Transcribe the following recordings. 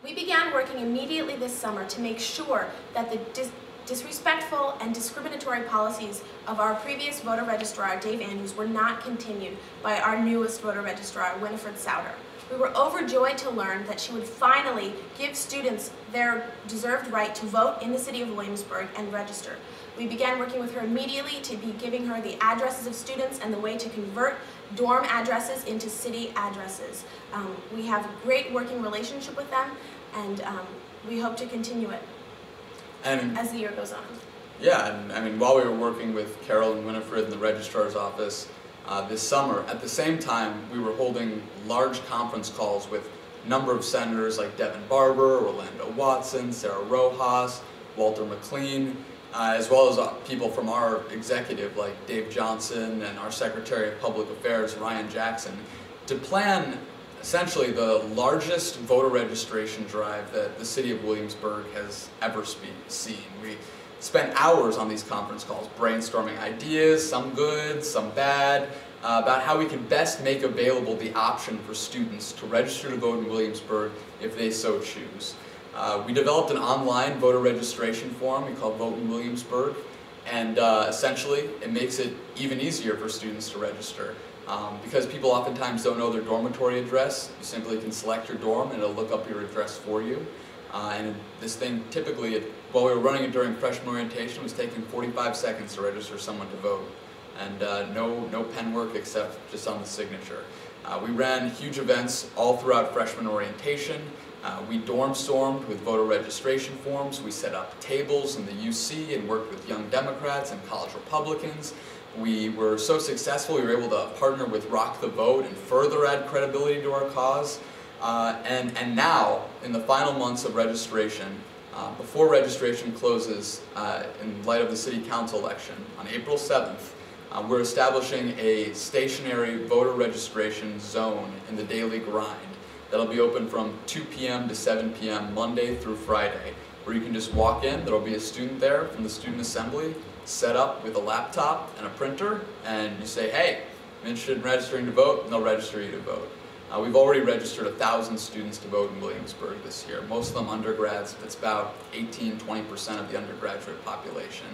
We began working immediately this summer to make sure that the disrespectful and discriminatory policies of our previous voter registrar, Dave Andrews, were not continued by our newest voter registrar, Winifred Souter. We were overjoyed to learn that she would finally give students their deserved right to vote in the city of Williamsburg and register. We began working with her immediately to be giving her the addresses of students and the way to convert dorm addresses into city addresses. We have a great working relationship with them, and we hope to continue it as the year goes on. Yeah, and I mean, while we were working with Carol and Winifred in the registrar's office this summer, at the same time we were holding large conference calls with a number of senators like Devin Barber, Orlando Watson, Sarah Rojas, Walter McLean, as well as people from our executive like Dave Johnson and our Secretary of Public Affairs, Ryan Jackson, to plan essentially the largest voter registration drive that the city of Williamsburg has ever seen. We spent hours on these conference calls brainstorming ideas, some good, some bad, about how we can best make available the option for students to register to vote in Williamsburg if they so choose. We developed an online voter registration form we call Vote in Williamsburg, and essentially it makes it even easier for students to register. Because people oftentimes don't know their dormitory address, you simply can select your dorm and it'll look up your address for you. And this thing typically, while we were running it during freshman orientation, was taking 45 seconds to register someone to vote. And no pen work except just on the signature. We ran huge events all throughout freshman orientation. We dorm stormed with voter registration forms. We set up tables in the UC and worked with Young Democrats and college Republicans. We were so successful, we were able to partner with Rock the Vote and further add credibility to our cause. And now, in the final months of registration, before registration closes in light of the City Council election on April 7th, we're establishing a stationary voter registration zone in the Daily Grind that'll be open from 2 p.m. to 7 p.m. Monday through Friday, where you can just walk in. There'll be a student there from the Student Assembly set up with a laptop and a printer, and you say, hey, I'm interested in registering to vote, and they'll register you to vote. We've already registered 1,000 students to vote in Williamsburg this year, most of them undergrads. It's about 18–20% of the undergraduate population.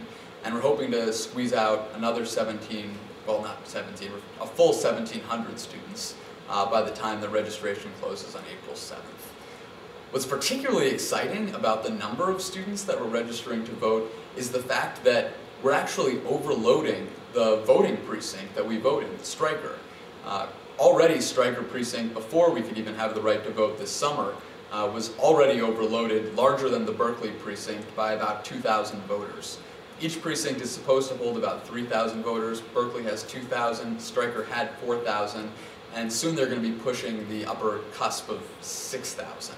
And we're hoping to squeeze out another 17, well not 17, a full 1,700 students by the time the registration closes on April 7th. What's particularly exciting about the number of students that we're registering to vote is the fact that we're actually overloading the voting precinct that we vote in, Stryker. Already Stryker precinct, before we could even have the right to vote this summer, was already overloaded, larger than the Berkeley precinct by about 2,000 voters. Each precinct is supposed to hold about 3,000 voters. Berkeley has 2,000, Stryker had 4,000, and soon they're going to be pushing the upper cusp of 6,000,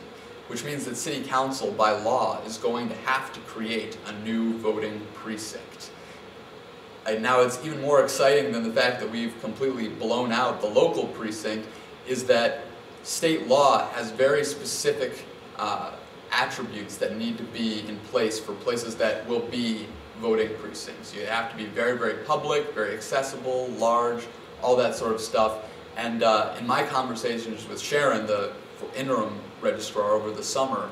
which means that City Council, by law, is going to have to create a new voting precinct. And now it's even more exciting than the fact that we've completely blown out the local precinct, is that state law has very specific attributes that need to be in place for places that will be voting precincts. You have to be very, very public, very accessible, large, all that sort of stuff. And in my conversations with Sharon, the interim registrar over the summer,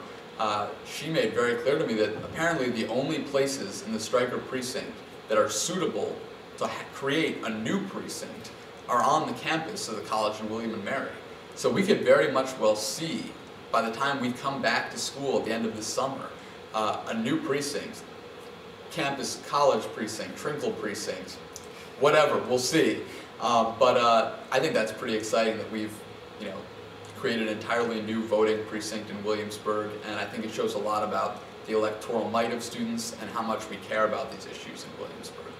she made very clear to me that apparently the only places in the Stryker precinct that are suitable to create a new precinct are on the campus of the college in William and Mary. So we could very much well see, by the time we come back to school at the end of this summer, a new precinct, campus college precinct, Trinkle precinct, whatever, we'll see. But I think that's pretty exciting that we've, created an entirely new voting precinct in Williamsburg, and I think it shows a lot about the electoral might of students and how much we care about these issues in Williamsburg.